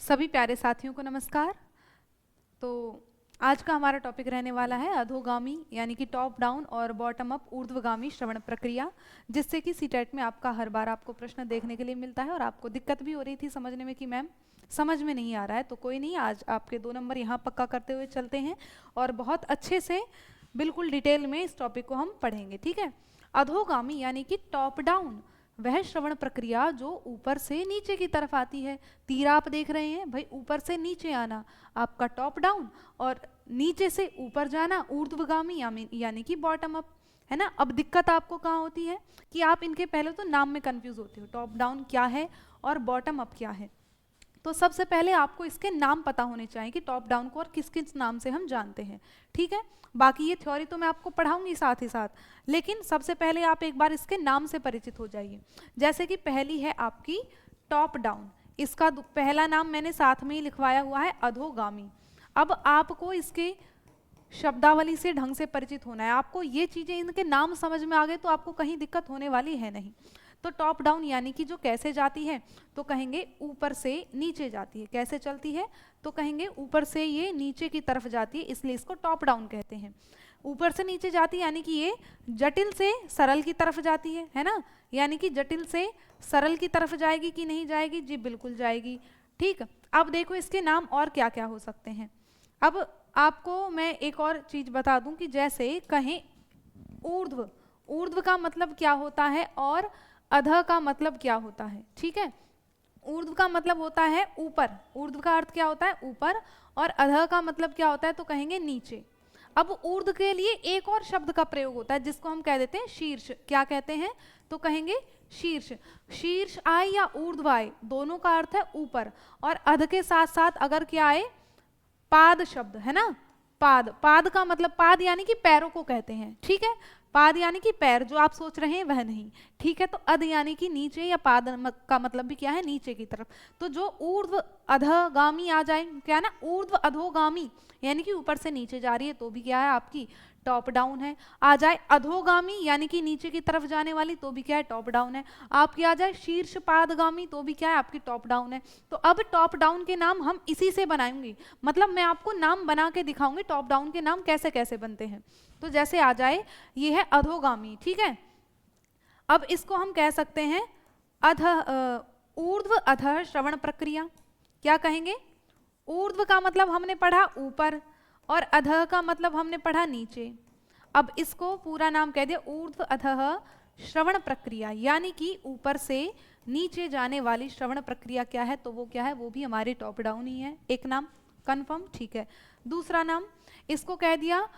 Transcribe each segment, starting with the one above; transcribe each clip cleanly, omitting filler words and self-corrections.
सभी प्यारे साथियों को नमस्कार। तो आज का हमारा टॉपिक रहने वाला है अधोगामी यानी कि टॉप डाउन और बॉटम अप ऊर्ध्वगामी श्रवण प्रक्रिया, जिससे कि सीटेट में आपका हर बार आपको प्रश्न देखने के लिए मिलता है और आपको दिक्कत भी हो रही थी समझने में कि मैम समझ में नहीं आ रहा है। तो कोई नहीं, आज आपके 2 नंबर यहाँ पक्का करते हुए चलते हैं और बहुत अच्छे से बिल्कुल डिटेल में इस टॉपिक को हम पढ़ेंगे। ठीक है। अधोगामी यानी कि टॉप डाउन वह श्रवण प्रक्रिया जो ऊपर से नीचे की तरफ आती है। तीर आप देख रहे हैं भाई, ऊपर से नीचे आना आपका टॉप डाउन और नीचे से ऊपर जाना ऊर्ध्वगामी यानी कि बॉटम अप, है ना। अब दिक्कत आपको कहाँ होती है कि आप इनके पहले तो नाम में कंफ्यूज होते हो, टॉप डाउन क्या है और बॉटम अप क्या है। तो सबसे पहले आपको इसके नाम पता होने चाहिए कि टॉप डाउन को और किस किस नाम से हम जानते हैं। ठीक है, बाकी ये थ्योरी तो मैं आपको पढ़ाऊंगी साथ ही साथ, लेकिन सबसे पहले आप एक बार इसके नाम से परिचित हो जाइए। जैसे कि पहली है आपकी टॉप डाउन, इसका पहला नाम मैंने साथ में ही लिखवाया हुआ है अधोगामी। अब आपको इसके शब्दावली से ढंग से परिचित होना है, आपको ये चीजें इनके नाम समझ में आ गए तो आपको कहीं दिक्कत होने वाली है नहीं। तो टॉप डाउन यानी कि जो कैसे जाती है तो कहेंगे ऊपर से नीचे जाती है। कैसे चलती है तो कहेंगे ऊपर से ये नीचे की तरफ जाती है, इसलिए इसको टॉप डाउन कहते हैं। ऊपर से नीचे जाती है यानी कि ये जटिल से सरल की तरफ जाती है ना। यानी कि जटिल से सरल की तरफ जाएगी कि नहीं जाएगी? जी बिल्कुल जाएगी। ठीक, अब देखो इसके नाम और क्या क्या हो सकते हैं। अब आपको मैं एक और चीज बता दूं कि जैसे कहें ऊर्ध्व, ऊर्ध्व का मतलब क्या होता है और अध का मतलब क्या होता है। ठीक है, ऊर्ध्व का मतलब होता है ऊपर, ऊर्ध्व का अर्थ क्या होता है ऊपर, और अध का मतलब क्या होता है तो कहेंगे नीचे। अब ऊर्ध्व के लिए एक और शब्द का प्रयोग होता है जिसको हम कह देते हैं शीर्ष। क्या कहते हैं तो कहेंगे शीर्ष। शीर्ष आए या ऊर्ध्व आए दोनों का अर्थ है ऊपर, और अध के साथ साथ अगर क्या आए पाद शब्द, है ना। पाद, पाद का मतलब पाद यानी कि पैरों को कहते हैं। ठीक है, पाद यानी कि पैर, जो आप सोच रहे हैं वह नहीं। ठीक है, तो अध यानी कि नीचे, या पाद का मतलब भी क्या है नीचे की तरफ। तो जो ऊर्ध्व अधगामी आ जाए, क्या है ना, ऊर्ध्व अधोगामी यानी कि ऊपर से नीचे जा रही है तो भी क्या है आपकी टॉप डाउन है। आ जाए अधोगामी यानी कि नीचे की तरफ जाने वाली तो भी क्या है टॉप डाउन है। आपकी आ जाए शीर्ष पादगामी तो भी क्या है आपकी टॉप डाउन है। तो अब टॉप डाउन के नाम हम इसी से बनाएंगे, मतलब मैं आपको नाम बना के दिखाऊंगी टॉप डाउन के नाम कैसे कैसे बनते हैं। तो जैसे आ जाए ये है अधोगामी, ठीक है। अब इसको हम कह सकते हैं अध ऊर्ध्व अधः श्रवण प्रक्रिया। क्या कहेंगे? ऊर्ध्व का मतलब हमने पढ़ा ऊपर और अधः का मतलब हमने पढ़ा नीचे। अब इसको पूरा नाम कह दिया ऊर्ध्व अधः श्रवण प्रक्रिया, यानी कि ऊपर से नीचे जाने वाली श्रवण प्रक्रिया क्या है तो वो क्या है, वो भी हमारी टॉप डाउन ही है। एक नाम कंफर्म, ठीक है। दूसरा नाम इसको कह दिया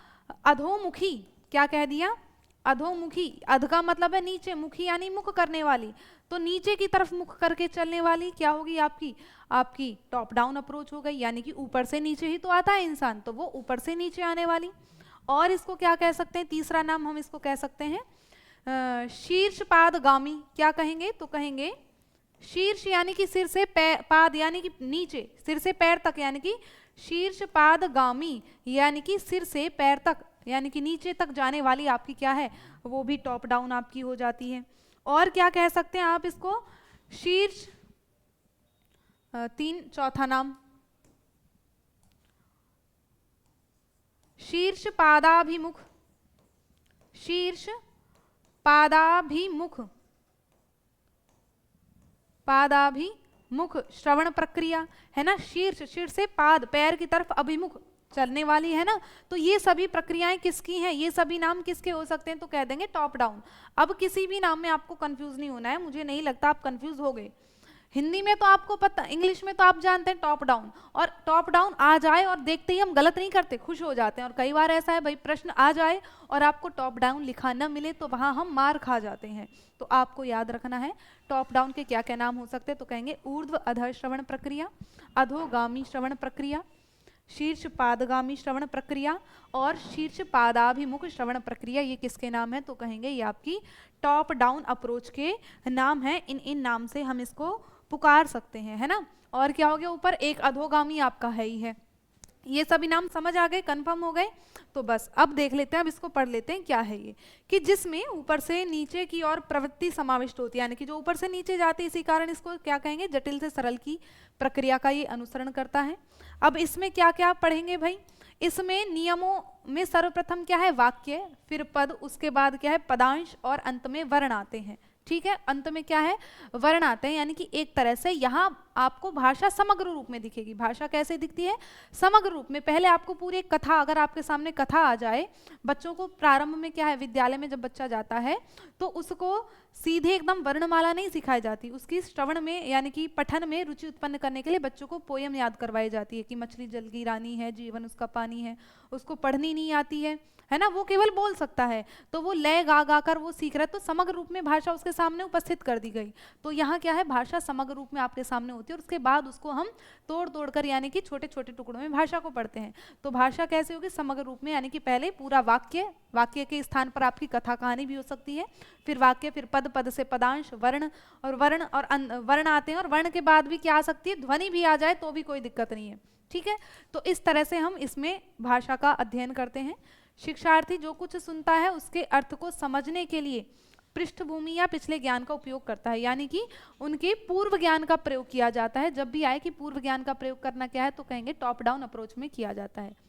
अधोमुखी। क्या कह दिया? अधोमुखी। अध का मतलब है नीचे, मुखी यानी मुख करने वाली, तो नीचे की तरफ मुख करके चलने वाली क्या होगी आपकी? आपकी टॉप डाउन अप्रोच हो गई, यानी कि ऊपर से नीचे ही तो आता है इंसान, तो वो ऊपर से नीचे आने वाली। और इसको क्या कह सकते हैं, तीसरा नाम हम इसको कह सकते हैं शीर्ष पादगामी। क्या कहेंगे तो कहेंगे शीर्ष यानी कि सिर से पाद यानी कि नीचे, सिर से पैर तक, यानी कि शीर्ष पादगामी यानी कि सिर से पैर तक यानी कि नीचे तक जाने वाली आपकी क्या है, वो भी टॉप डाउन आपकी हो जाती है। और क्या कह सकते हैं आप इसको? शीर्ष चौथा नाम शीर्ष पादाभिमुख। शीर्ष पादाभिमुख, पादाभिमुख श्रवण प्रक्रिया, है ना। शीर्ष, शीर्ष से पाद पैर की तरफ अभिमुख चलने वाली, है ना। तो ये सभी प्रक्रियाएं किसकी हैं, ये सभी नाम किसके हो सकते हैं तो कह देंगे टॉप डाउन। अब किसी भी नाम में आपको कंफ्यूज नहीं होना है, मुझे नहीं लगता आप कंफ्यूज हो गए। हिंदी में तो आपको पता, इंग्लिश में तो आप जानते हैं टॉप डाउन, और टॉप डाउन आ जाए और देखते ही हम गलत नहीं करते, खुश हो जाते हैं। और कई बार ऐसा है भाई प्रश्न आ जाए और आपको टॉप डाउन लिखा न मिले तो वहां हम मार खा जाते हैं। तो आपको याद रखना है टॉप डाउन के क्या क्या नाम हो सकते हैं तो कहेंगे ऊर्ध्व अधः श्रवण प्रक्रिया, अधोगामी श्रवण प्रक्रिया, शीर्ष पादगामी श्रवण प्रक्रिया और शीर्ष पादाभिमुख श्रवण प्रक्रिया। ये किसके नाम है तो कहेंगे ये आपकी टॉप डाउन अप्रोच के नाम है। इन नाम से हम इसको पुकार सकते हैं, है ना। और क्या हो गया ऊपर? एक अधोगामी आपका है ही है। ये सभी नाम समझ आ गए, कंफर्म हो गए? तो बस अब देख लेते हैं, अब इसको पढ़ लेते हैं क्या है ये, कि जिसमें ऊपर से नीचे की ओर प्रवृत्ति समाविष्ट होती है, यानी कि जो ऊपर से नीचे जाती है, इसी कारण इसको क्या कहेंगे, जटिल से सरल की प्रक्रिया का ये अनुसरण करता है। अब इसमें क्या क्या पढ़ेंगे भाई, इसमें नियमों में सर्वप्रथम क्या है, वाक्य, फिर पद, उसके बाद क्या है पदांश, और अंत में वर्ण आते हैं। ठीक है, अंत में क्या है, वर्ण आते हैं, यानी कि एक तरह से यहाँ आपको भाषा समग्र रूप में दिखेगी। भाषा कैसे दिखती है, समग्र रूप में। पहले आपको पूरी एक कथा, अगर आपके सामने कथा आ जाए, बच्चों को प्रारंभ में क्या है, विद्यालय में जब बच्चा जाता है तो उसको सीधे एकदम वर्णमाला नहीं सिखाई जाती, उसकी श्रवण में यानी कि पठन में रुचि उत्पन्न करने के लिए बच्चों को पोयम याद करवाई जाती है कि मछली जल की रानी है, जीवन उसका पानी है। उसको पढ़नी नहीं आती है ना, वो केवल बोल सकता है, तो वो लय गा गा कर वो सीख रहा है, तो समग्र रूप में भाषा उसके सामने उपस्थित कर दी गई। तो यहाँ क्या है, भाषा समग्र रूप में आपके सामने होती है, और उसके बाद उसको हम तोड़ तोड़ कर यानी कि छोटे छोटे टुकड़ों में भाषा को पढ़ते हैं। तो भाषा कैसे होगी, समग्र रूप में, यानी कि पहले पूरा वाक्य, वाक्य के स्थान पर आपकी कथा कहानी भी हो सकती है, फिर वाक्य, फिर पद, पद से पदांश, वर्ण और वर्ण आते हैं, और वर्ण के बाद भी क्या आ सकती है, ध्वनि भी आ जाए तो भी कोई दिक्कत नहीं है। ठीक है, तो इस तरह से हम इसमें भाषा का अध्ययन करते हैं। शिक्षार्थी जो कुछ सुनता है उसके अर्थ को समझने के लिए पृष्ठभूमि या पिछले ज्ञान का उपयोग करता है, यानी कि उनके पूर्व ज्ञान का प्रयोग किया जाता है। जब भी आए कि पूर्व ज्ञान का प्रयोग करना क्या है, तो कहेंगे टॉप डाउन अप्रोच में किया जाता है।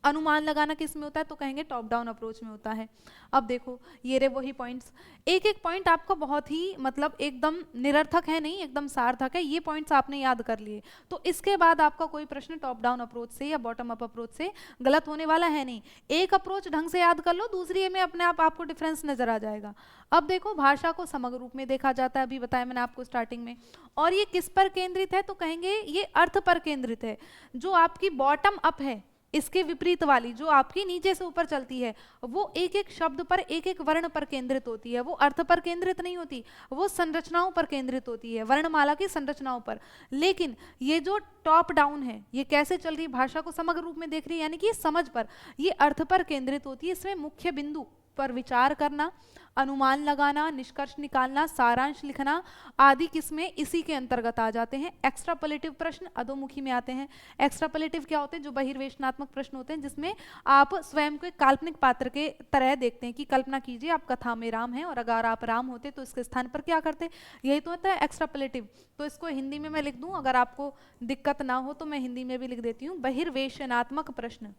अनुमान लगाना किस में होता है, तो कहेंगे टॉप डाउन अप्रोच में होता है। अब देखो ये रे वही पॉइंट्स, एक एक पॉइंट आपका बहुत ही मतलब एकदम निरर्थक है नहीं, एकदम सार्थक है। ये पॉइंट्स आपने याद कर लिए, तो इसके बाद आपका कोई प्रश्न टॉप डाउन अप्रोच से या बॉटम अप अप्रोच से गलत होने वाला है नहीं। एक अप्रोच ढंग से याद कर लो, दूसरी में अपने आप आपको डिफरेंस नजर आ जाएगा। अब देखो भाषा को समग्र रूप में देखा जाता है, अभी बताया मैंने आपको स्टार्टिंग में। और ये किस पर केंद्रित है, तो कहेंगे ये अर्थ पर केंद्रित है। जो आपकी बॉटम अप है, इसके विपरीत वाली जो आपकी नीचे से ऊपर चलती है, वो एक एक शब्द पर, एक एक वर्ण पर केंद्रित होती है। वो अर्थ पर केंद्रित नहीं होती, वो संरचनाओं पर केंद्रित होती है, वर्णमाला की संरचनाओं पर। लेकिन ये जो टॉप डाउन है, ये कैसे चल रही, भाषा को समग्र रूप में देख रही है, यानी कि समझ पर, ये अर्थ पर केंद्रित होती है। इसमें मुख्य बिंदु पर विचार करना, अनुमान लगाना, निष्कर्ष निकालना, सारांश लिखना आदि किसमें, इसी के अंतर्गत आ जाते हैं। एक्स्ट्रापोलेटिव प्रश्न अधोमुखी में आते हैं। एक्स्ट्रापोलेटिव क्या होते हैं, जो बहिर्वेशनात्मक प्रश्न होते हैं, जिसमें आप स्वयं को एक काल्पनिक पात्र के तरह देखते हैं कि कल्पना कीजिए आप कथा में राम हैं और अगर आप राम होते तो इसके स्थान पर क्या करते, यही तो होता है एक्स्ट्रापोलेटिव। तो इसको हिंदी में मैं लिख दूं, अगर आपको दिक्कत ना हो तो मैं हिंदी में भी लिख देती हूँ। बहिर्वेशनात्मक प्रश्न,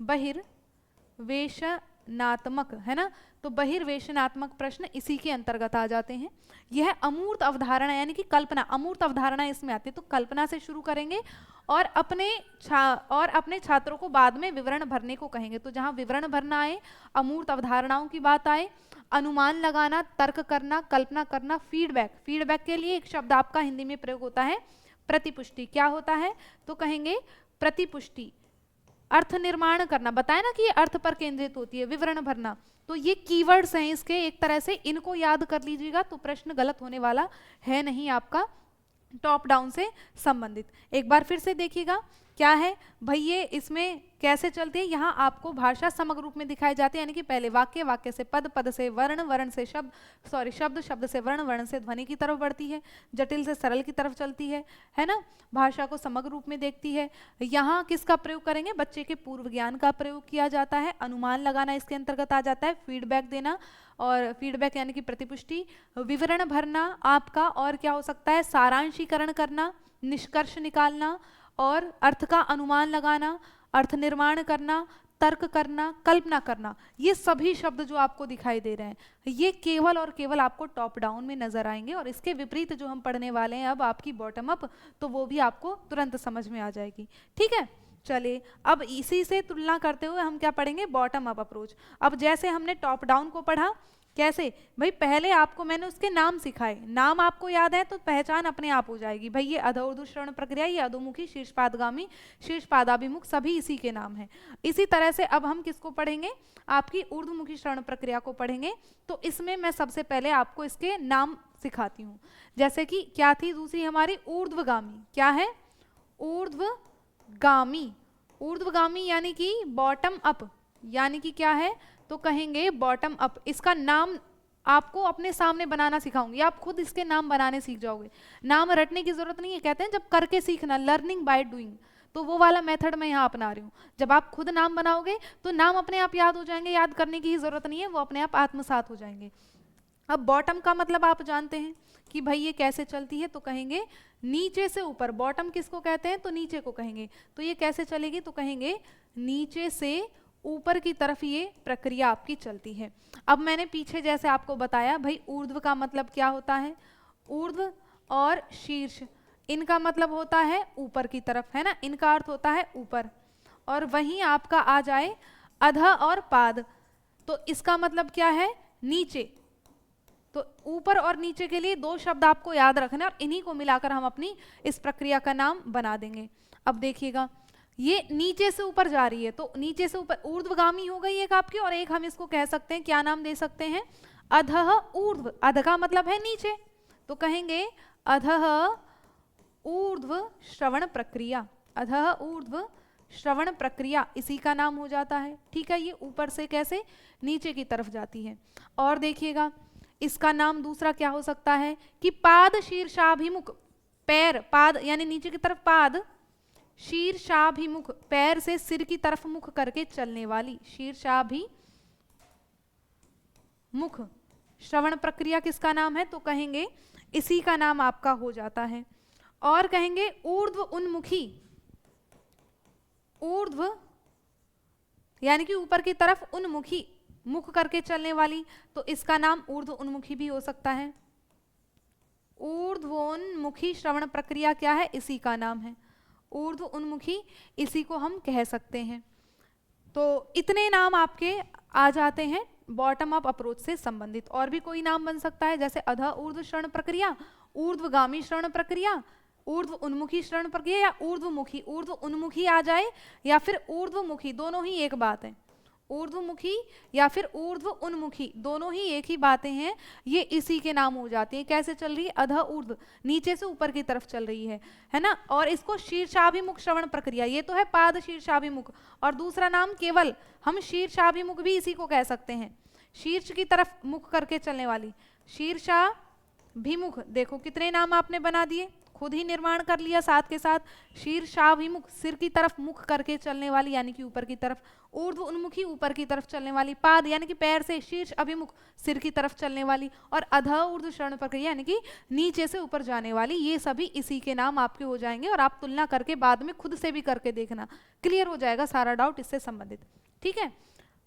बहिर्वेशनात्मक है ना, तो बहिर्वेशनात्मक प्रश्न इसी के अंतर्गत आ जाते हैं। यह अमूर्त अवधारणा यानी कि कल्पना, अमूर्त अवधारणा इसमें आती है। तो कल्पना से शुरू करेंगे और अपने छात्रों को बाद में विवरण भरने को कहेंगे। तो जहां विवरण भरना आए, अमूर्त अवधारणाओं की बात आए, अनुमान लगाना, तर्क करना, कल्पना करना, फीडबैक, फीडबैक के लिए एक शब्द आपका हिंदी में प्रयोग होता है प्रतिपुष्टि। क्या होता है, तो कहेंगे प्रतिपुष्टि। अर्थ निर्माण करना, बताया ना कि ये अर्थ पर केंद्रित होती है, विवरण भरना। तो ये कीवर्ड्स हैं इसके, एक तरह से इनको याद कर लीजिएगा तो प्रश्न गलत होने वाला है नहीं आपका, टॉप डाउन से संबंधित। एक बार फिर से देखिएगा क्या है भाई, ये इसमें कैसे चलती है। यहाँ आपको भाषा समग्र रूप में दिखाई जाती है, यानी कि पहले वाक्य, वाक्य से पद, पद से वर्ण, वर्ण से शब्द, शब्द, शब्द से वर्ण, वर्ण से ध्वनि की तरफ बढ़ती है, जटिल से सरल की तरफ चलती है ना। भाषा को समग्र रूप में देखती है। यहाँ किसका प्रयोग करेंगे, बच्चे के पूर्व ज्ञान का प्रयोग किया जाता है। अनुमान लगाना इसके अंतर्गत आ जाता है, फीडबैक देना, और फीडबैक यानी कि प्रतिपुष्टि, विवरण भरना आपका, और क्या हो सकता है, सारांशीकरण करना, निष्कर्ष निकालना, और अर्थ का अनुमान लगाना, अर्थ निर्माण करना, तर्क करना, कल्पना करना। ये सभी शब्द जो आपको दिखाई दे रहे हैं, ये केवल और केवल आपको टॉप डाउन में नजर आएंगे। और इसके विपरीत जो हम पढ़ने वाले हैं अब आपकी बॉटम अप, तो वो भी आपको तुरंत समझ में आ जाएगी। ठीक है, चलिए अब इसी से तुलना करते हुए हम क्या पढ़ेंगे, बॉटम अप अप्रोच। अब जैसे हमने टॉप डाउन को पढ़ा, कैसे भाई, पहले आपको मैंने उसके नाम सिखाए, नाम आपको याद है तो पहचान अपने आप हो जाएगी भाई। ये अधोर्ध्व श्रवण प्रक्रिया, ये अधोमुखी, शीर्षपादगामी, शीर्षपादाभिमुख, सभी इसी के नाम हैं। इसी तरह से अब हम किसको पढ़ेंगे, आपकी ऊर्ध्वमुखी श्रवण प्रक्रिया को पढ़ेंगे। तो इसमें मैं सबसे पहले आपको इसके नाम सिखाती हूँ। जैसे कि क्या थी दूसरी हमारी, ऊर्ध्वगामी। क्या है, ऊर्ध्वगामी। ऊर्ध्वगामी यानी कि बॉटम अप, यानी कि क्या है, तो कहेंगे बॉटम अप। इसका नाम आपको अपने सामने बनाना सिखाऊंगी, आप खुद इसके नाम बनाने सीख जाओगे। नाम रटने की जरूरत नहीं है, कहते हैं जब करके सीखना, लर्निंग बाय डूइंग। तो वो वाला मेथड मैं यहाँ अपना रही हूँ। जब आप खुद नाम बनाओगे तो नाम अपने आप याद हो जाएंगे, याद करने की ही जरूरत नहीं है, वो अपने आप आत्मसात हो जाएंगे। अब बॉटम का मतलब आप जानते हैं कि भाई ये कैसे चलती है, तो कहेंगे नीचे से ऊपर। बॉटम किसको कहते हैं, तो नीचे को कहेंगे। तो ये कैसे चलेगी, तो कहेंगे नीचे से ऊपर की तरफ ये प्रक्रिया आपकी चलती है। अब मैंने पीछे जैसे आपको बताया भाई ऊर्ध्व का मतलब क्या होता है, ऊर्ध्व और शीर्ष इनका मतलब होता है ऊपर की तरफ, है ना, इनका अर्थ होता है ऊपर। और वहीं आपका आ जाए अध और पाद, तो इसका मतलब क्या है, नीचे। तो ऊपर और नीचे के लिए दो शब्द आपको याद रखना और इन्हीं को मिलाकर हम अपनी इस प्रक्रिया का नाम बना देंगे। अब देखिएगा ये नीचे से ऊपर जा रही है, तो नीचे से ऊपर ऊर्ध्वगामी हो गई एक आपकी, और एक हम इसको कह सकते हैं, क्या नाम दे सकते हैं, अधः ऊर्ध्व। अध का मतलब है नीचे, तो कहेंगे अधः ऊर्ध्व श्रवण प्रक्रिया। अधः ऊर्ध्व श्रवण प्रक्रिया इसी का नाम हो जाता है। ठीक है, ये ऊपर से कैसे नीचे की तरफ जाती है। और देखिएगा इसका नाम दूसरा क्या हो सकता है कि पाद शीर्षाभिमुख, पैर पाद यानी नीचे की तरफ, पाद शीर्षाभिमुख पैर से सिर की तरफ मुख करके चलने वाली, शीर्षाभिमुख श्रवण प्रक्रिया किसका नाम है, तो कहेंगे इसी का नाम आपका हो जाता है। और कहेंगे ऊर्ध्व उन्मुखी, ऊर्ध्व यानी कि ऊपर की तरफ, उन्मुखी मुख करके चलने वाली, तो इसका नाम ऊर्ध्व उन्मुखी भी हो सकता है। ऊर्ध्वोन्मुखी श्रवण प्रक्रिया क्या है, इसी का नाम है ऊर्ध्व उन्मुखी, इसी को हम कह सकते हैं। तो इतने नाम आपके आ जाते हैं बॉटम अप अप्रोच से संबंधित। और भी कोई नाम बन सकता है, जैसे अध ऊर्ध्व श्रवण प्रक्रिया, ऊर्ध्वगामी श्रवण प्रक्रिया, ऊर्ध्व उन्मुखी श्रवण प्रक्रिया, या ऊर्ध्वमुखी। ऊर्ध्व उन्मुखी आ जाए या फिर ऊर्ध्वमुखी, दोनों ही एक बात है। ऊर्ध्वमुखी या फिर ऊर्ध्व उन्मुखी, दोनों ही एक ही बातें हैं, ये इसी के नाम हो जाती है। कैसे चल रही है, अध ऊर्ध्व, नीचे से ऊपर की तरफ चल रही है ना। और इसको शीर्षाभिमुख श्रवण प्रक्रिया, ये तो है पाद शीर्षाभिमुख, और दूसरा नाम केवल हम शीर्षाभिमुख भी इसी को कह सकते हैं, शीर्ष की तरफ मुख करके चलने वाली, शीर्षाभिमुख। देखो कितने नाम आपने बना दिए, खुद ही निर्माण कर लिया साथ के साथ। शीर्षाभिमुख सिर की तरफ मुख करके चलने वाली यानी कि ऊपर की तरफ, ऊर्ध्व उन्मुखी ऊपर की तरफ चलने वाली, पाद यानी कि पैर से शीर्ष अभिमुख सिर की तरफ चलने वाली, और अध ऊर्ध्व श्रवण प्रक्रिया यानी कि नीचे से ऊपर जाने वाली। ये सभी इसी के नाम आपके हो जाएंगे, और आप तुलना करके बाद में खुद से भी करके देखना, क्लियर हो जाएगा सारा डाउट इससे संबंधित। ठीक है,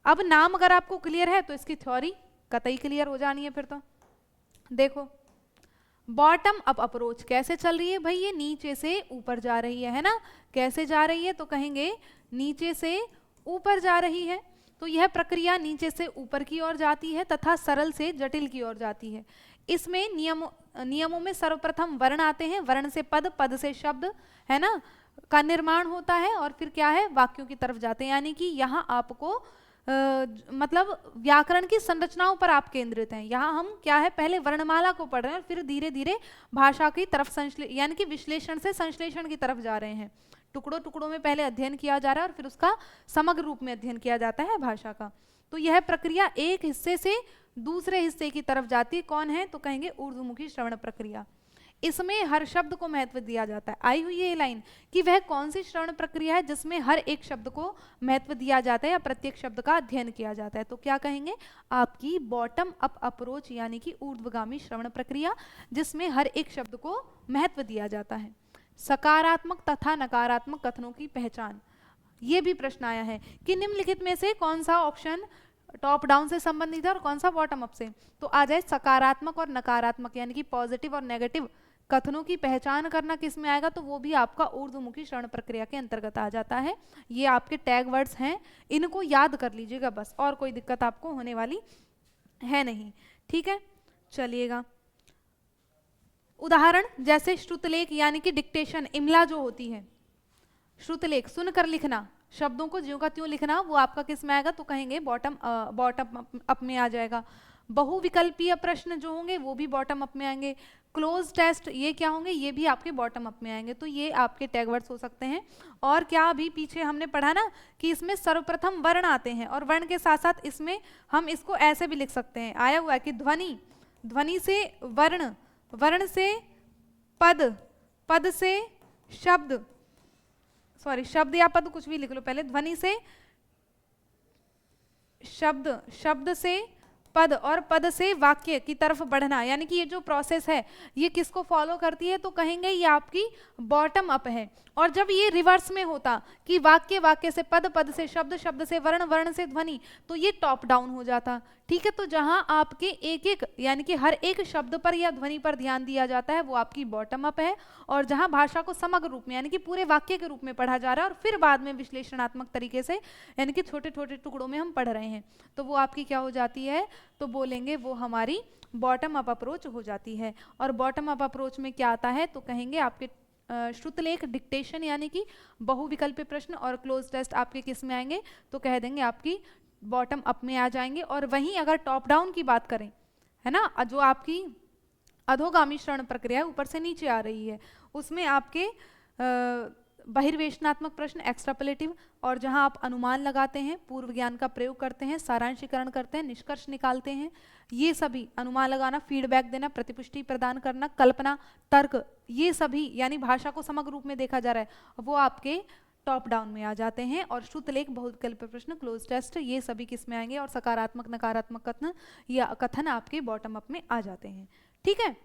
अब नाम अगर आपको क्लियर है तो इसकी थ्योरी कतई क्लियर हो जानी है फिर तो। देखो बॉटम अप अप्रोच कैसे चल रही है भाई, ये नीचे से ऊपर जा रही है ना। कैसे जा रही है, तो कहेंगे नीचे से ऊपर जा रही है। तो यह प्रक्रिया नीचे से ऊपर की ओर जाती है तथा सरल से जटिल की ओर जाती है। इसमें नियमों में सर्वप्रथम वर्ण आते हैं, वर्ण से पद, पद से शब्द, है ना, का निर्माण होता है, और फिर क्या है, वाक्यों की तरफ जाते हैं। यानी कि यहाँ आपको मतलब व्याकरण की संरचनाओं पर आप केंद्रित हैं। यहाँ हम क्या है, पहले वर्णमाला को पढ़ रहे हैं और फिर धीरे धीरे भाषा की तरफ यानी कि विश्लेषण से संश्लेषण की तरफ जा रहे हैं। टुकड़ों टुकड़ों में पहले अध्ययन किया जा रहा है और फिर उसका समग्र रूप में अध्ययन किया जाता है भाषा का। तो यह प्रक्रिया एक हिस्से से दूसरे हिस्से की तरफ जाती है। कौन है, तो कहेंगे ऊर्ध्वमुखी श्रवण प्रक्रिया। इसमें हर शब्द को महत्व दिया जाता है। आई हुई ये लाइन कि वह कौन सी श्रवण प्रक्रिया है जिसमें हर एक शब्द को महत्व दिया जाता है या प्रत्येक शब्द का अध्ययन किया जाता है, तो क्या कहेंगे, आपकी बॉटम अप अप्रोच यानी कि ऊर्ध्वगामी श्रवण प्रक्रिया, जिसमें हर एक शब्द को महत्व दिया जाता है। सकारात्मक तथा नकारात्मक कथनों की पहचान, ये भी प्रश्न आया है कि निम्नलिखित में से कौन सा ऑप्शन टॉप डाउन से संबंधित है और कौन सा बॉटम अप से। तो आ जाए सकारात्मक और नकारात्मक यानी कि पॉजिटिव और नेगेटिव कथनों की पहचान करना किस में आएगा, तो वो भी आपका ऊर्ध्वमुखी श्रवण प्रक्रिया के अंतर्गत आ जाता है। ये आपके टैग वर्ड्स हैं, इनको याद कर लीजिएगा बस, और कोई दिक्कत आपको होने वाली है नहीं। ठीक है, चलिएगा उदाहरण जैसे श्रुतलेख यानी कि डिक्टेशन, इमला जो होती है, श्रुतलेख सुनकर लिखना, शब्दों को ज्यों का त्यों लिखना, वो आपका किस में आएगा, तो कहेंगे बॉटम अप में आ जाएगा। बहुविकल्पीय प्रश्न जो होंगे वो भी बॉटम अप में आएंगे। क्लोज टेस्ट ये क्या होंगे, ये भी आपके बॉटम अप में आएंगे। तो ये आपके टैग वर्ड्स हो सकते हैं। और क्या अभी पीछे हमने पढ़ा ना कि इसमें सर्वप्रथम वर्ण आते हैं, और वर्ण के साथ साथ इसमें हम इसको ऐसे भी लिख सकते हैं, आया हुआ है कि ध्वनि, ध्वनि से वर्ण, वर्ण से पद, पद से शब्द, सॉरी शब्द या पद कुछ भी लिख लो पहले, ध्वनि से शब्द, शब्द से पद और पद से वाक्य की तरफ बढ़ना, यानी कि ये जो प्रोसेस है ये किसको फॉलो करती है, तो कहेंगे ये आपकी बॉटम अप है। और जब ये रिवर्स में होता कि वाक्य, वाक्य से पद, पद से शब्द, शब्द से वर्ण, वर्ण से ध्वनि, तो ये टॉप डाउन हो जाता। ठीक है, तो जहां आपके एक एक यानी कि हर एक शब्द पर या ध्वनि पर ध्यान दिया जाता है वो आपकी बॉटम अप है। और जहां भाषा को समग्र रूप में यानी कि पूरे वाक्य के रूप में पढ़ा जा रहा है और फिर बाद में विश्लेषणात्मक तरीके से यानी कि छोटे छोटे टुकड़ों में हम पढ़ रहे हैं, तो वो आपकी क्या हो जाती है, तो बोलेंगे वो हमारी बॉटम अप अप्रोच हो जाती है। और बॉटम अप अप्रोच में क्या आता है, तो कहेंगे आपके श्रुतलेख डिक्टेशन यानी कि बहुविकल्पी प्रश्न और क्लोज टेस्ट आपके किस में आएंगे, तो कह देंगे आपकी बॉटम अप में आ जाएंगे। और वहीं अगर टॉप डाउन की बात करें, है ना, जो आपकी अधोगामी श्रवण प्रक्रिया ऊपर से नीचे आ रही है, उसमें आपके बहिर्वेशनात्मक प्रश्न एक्स्ट्रापोलेटिव, और जहां आप अनुमान लगाते हैं, पूर्व ज्ञान का प्रयोग करते हैं, सारांशीकरण करते हैं, निष्कर्ष निकालते हैं, ये सभी अनुमान लगाना, फीडबैक देना, प्रतिपुष्टि प्रदान करना, कल्पना, तर्क, ये सभी यानी भाषा को समग्र रूप में देखा जा रहा है, वो आपके टॉप डाउन में आ जाते हैं। और श्रुतलेख, बहुविकल्पी प्रश्न, क्लोज टेस्ट, ये सभी किस में आएंगे, और सकारात्मक नकारात्मक कथन या कथन आपके बॉटम अप में आ जाते हैं। ठीक है,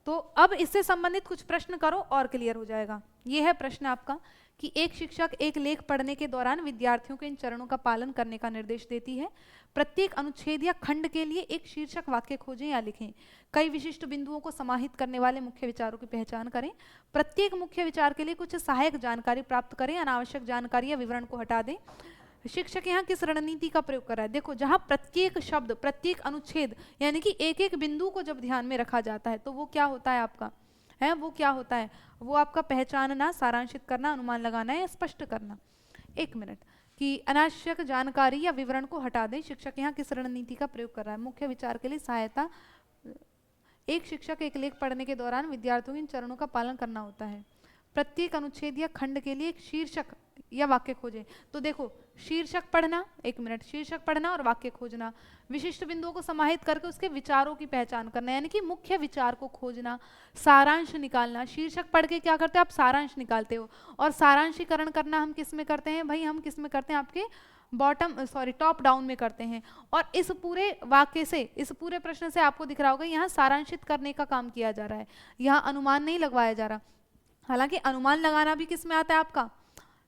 तो अब इससे संबंधित कुछ प्रश्न करो और क्लियर हो जाएगा। ये है प्रश्न आपका कि एक शिक्षक एक लेख पढ़ने के दौरान विद्यार्थियों को इन चरणों का पालन करने का निर्देश देती है। प्रत्येक अनुच्छेद या खंड के लिए एक शीर्षक वाक्य खोजें या लिखें। कई विशिष्ट बिंदुओं को समाहित करने वाले मुख्य विचारों की पहचान करें। प्रत्येक मुख्य विचार के लिए कुछ सहायक जानकारी प्राप्त करें, अनावश्यक जानकारी या विवरण को हटा दें। शिक्षक यहाँ किस रणनीति का प्रयोग कर रहा है, देखो जहां प्रत्येक शब्द, प्रत्येक अनुच्छेद यानी कि एक एक बिंदु को जब ध्यान में रखा जाता है तो वो क्या होता है आपका, है वो क्या होता है, वो आपका पहचानना, सारांशित करना, अनुमान लगाना या स्पष्ट करना। एक मिनट, कि अनावश्यक जानकारी या विवरण को हटा दें। शिक्षक यहाँ किस रणनीति का प्रयोग कर रहा है, मुख्य विचार के लिए सहायता। एक शिक्षक एक लेख पढ़ने के दौरान विद्यार्थियों को इन चरणों का पालन करना होता है। प्रत्येक अनुच्छेद या खंड के लिए एक शीर्षक या वाक्य खोजें। तो देखो शीर्षक पढ़ना, एक मिनट, शीर्षक पढ़ना और वाक्य खोजना, विशिष्ट बिंदुओं को समाहित करके उसके विचारों की पहचान करना यानी कि मुख्य विचार को खोजना, सारांश निकालना। शीर्षक पढ़ के क्या करते हो आप, सारांश निकालते हो। और सारांशीकरण करना हम किस में करते हैं भाई, हम किस में करते हैं, आपके टॉप डाउन में करते हैं। और इस पूरे वाक्य से, इस पूरे प्रश्न से आपको दिख रहा होगा यहाँ सारांशित करने का काम किया जा रहा है, यहाँ अनुमान नहीं लगवाया जा रहा। हालांकि अनुमान लगाना भी किस में आता है आपका,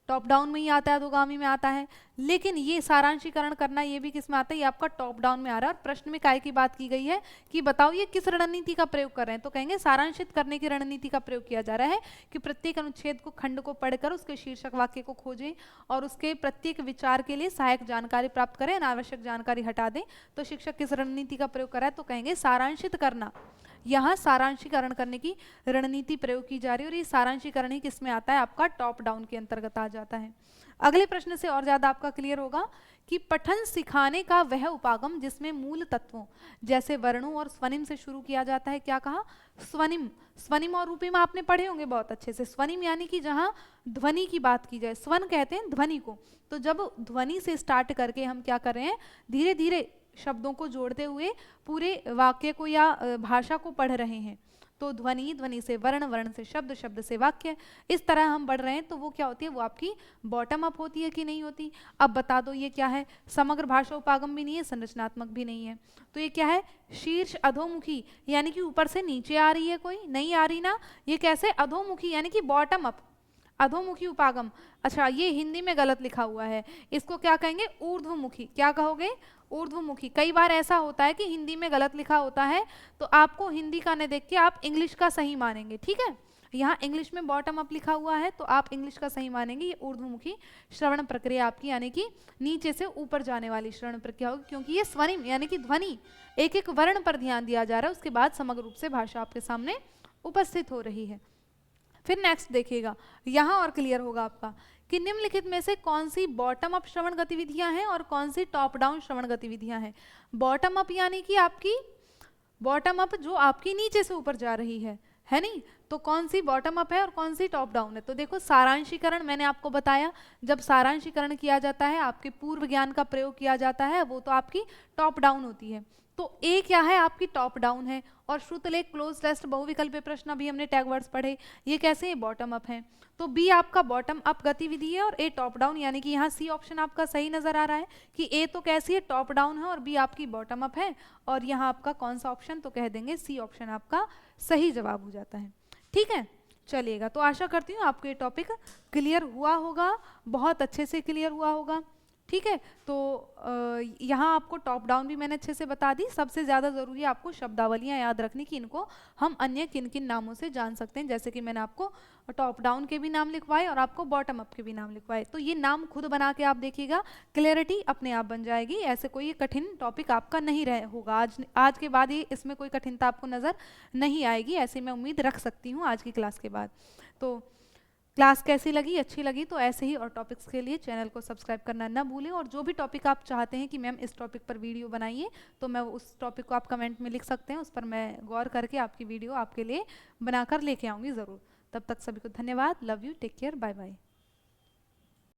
टॉप डाउन में ही आता है, अधोगामी में आता है, लेकिन ये सारांशीकरण करना ये भी किस में आता है, ये आपका टॉप डाउन में आ रहा है। और प्रश्न में काय की बात की गई है कि बताओ ये किस रणनीति का प्रयोग कर रहे हैं, तो कहेंगे सारांशित करने की रणनीति का प्रयोग किया जा रहा है कि प्रत्येक अनुच्छेद को, खंड को पढ़कर उसके शीर्षक वाक्य को खोजें और उसके प्रत्येक विचार के लिए सहायक जानकारी प्राप्त करें, अनावश्यक जानकारी हटा दें। तो शिक्षक किस रणनीति का प्रयोग कर रहा है, तो कहेंगे सारांशित करना, यहाँ सारांशीकरण करने की रणनीति प्रयोग की जा रही है। और ये सारांशीकरण ही किसमें आता है, आपका टॉप डाउन के अंतर्गत आ जाता है। अगले प्रश्न से और ज्यादा आपका क्लियर होगा कि पठन सिखाने का वह उपागम जिसमें मूल तत्वों जैसे वर्णों और स्वनिम से शुरू किया जाता है, क्या कहा, स्वनिम। स्वनिम और रूपिम आपने पढ़े होंगे बहुत अच्छे से। स्वनिम यानी कि जहां ध्वनि की बात की जाए, स्वन कहते हैं ध्वनि को, तो जब ध्वनि से स्टार्ट करके हम क्या कर रहे हैं, धीरे धीरे शब्दों को जोड़ते हुए पूरे वाक्य को या भाषा को पढ़ रहे हैं। तो ध्वनि, ध्वनि से वर्ण, वर्ण से शब्द, शब्द से वाक्य, इस तरह हम बढ़ रहे हैं। तो वो क्या होती है, वो आपकी बॉटम अप होती है कि नहीं होती। अब बता दो ये क्या है, समग्र भाषा उपागम भी नहीं है, संरचनात्मक भी नहीं है। तो ये क्या है, शीर्ष अधोमुखी यानी कि ऊपर से नीचे आ रही है, कोई नहीं आ रही ना, ये कैसे, अधोमुखी यानी कि बॉटम अप, अधोमुखी उपागम। अच्छा ये हिंदी में गलत लिखा हुआ है, इसको क्या कहेंगे, ऊर्ध्वमुखी। क्या कहोगे, ऊर्ध्वमुखी। कई बार ऐसा होता है कि हिंदी में गलत लिखा होता है तो आपको हिंदी का न देख के आप इंग्लिश का सही मानेंगे, ठीक है। यहाँ इंग्लिश में बॉटम अप लिखा हुआ है तो आप इंग्लिश का सही मानेंगे। ये ऊर्ध्वमुखी श्रवण प्रक्रिया आपकी यानी कि नीचे से ऊपर जाने वाली श्रवण प्रक्रिया होगी, क्योंकि ये स्वनिम यानी कि ध्वनि, एक एक वर्ण पर ध्यान दिया जा रहा है, उसके बाद समग्र रूप से भाषा आपके सामने उपस्थित हो रही है। फिर नेक्स्ट देखिएगा, यहाँ और क्लियर होगा आपका कि निम्नलिखित में से कौन सी बॉटम अप श्रवण गतिविधियां हैं और कौन सी टॉप डाउन श्रवण गतिविधियां हैं। बॉटम अप यानी कि आपकी बॉटम अप जो आपकी नीचे से ऊपर जा रही है नहीं, तो कौन सी बॉटम अप है और कौन सी टॉप डाउन है। तो देखो सारांशीकरण मैंने आपको बताया, जब सारांशीकरण किया जाता है, आपके पूर्व ज्ञान का प्रयोग किया जाता है, वो तो आपकी टॉप डाउन होती है। तो ए क्या है, आपकी टॉप डाउन है, और श्रुतलेख क्लोज टेस्ट बहुविकल्पीय प्रश्न अभी हमने टैग वर्ड्स पढ़े, ये कैसे, ये बॉटम अप है। तो बी आपका बॉटम अप गतिविधि है और ए टॉप डाउन, यानी कि यहाँ सी ऑप्शन आपका सही नजर आ रहा है कि ए तो कैसी है, टॉप डाउन है, और बी आपकी बॉटम अप है, और यहाँ आपका कौन सा ऑप्शन, तो कह देंगे सी ऑप्शन आपका सही जवाब हो जाता है। ठीक है, चलिएगा, तो आशा करती हूँ आपको ये टॉपिक क्लियर हुआ होगा, बहुत अच्छे से क्लियर हुआ होगा। ठीक है, तो यहाँ आपको टॉप डाउन भी मैंने अच्छे से बता दी। सबसे ज़्यादा ज़रूरी है आपको शब्दावलियाँ याद रखनी कि इनको हम अन्य किन किन नामों से जान सकते हैं, जैसे कि मैंने आपको टॉप डाउन के भी नाम लिखवाए और आपको बॉटम अप के भी नाम लिखवाए। तो ये नाम खुद बना के आप देखिएगा, क्लैरिटी अपने आप बन जाएगी। ऐसे कोई कठिन टॉपिक आपका नहीं रह होगा, आज के बाद ही इसमें कोई कठिनता आपको नज़र नहीं आएगी, ऐसी मैं उम्मीद रख सकती हूँ आज की क्लास के बाद। तो क्लास कैसी लगी, अच्छी लगी तो ऐसे ही और टॉपिक्स के लिए चैनल को सब्सक्राइब करना ना भूलें, और जो भी टॉपिक आप चाहते हैं कि मैम इस टॉपिक पर वीडियो बनाइए, तो मैं उस टॉपिक को आप कमेंट में लिख सकते हैं, उस पर मैं गौर करके आपकी वीडियो आपके लिए बनाकर लेके आऊँगी ज़रूर। तब तक सभी को धन्यवाद, love you, take care, bye bye.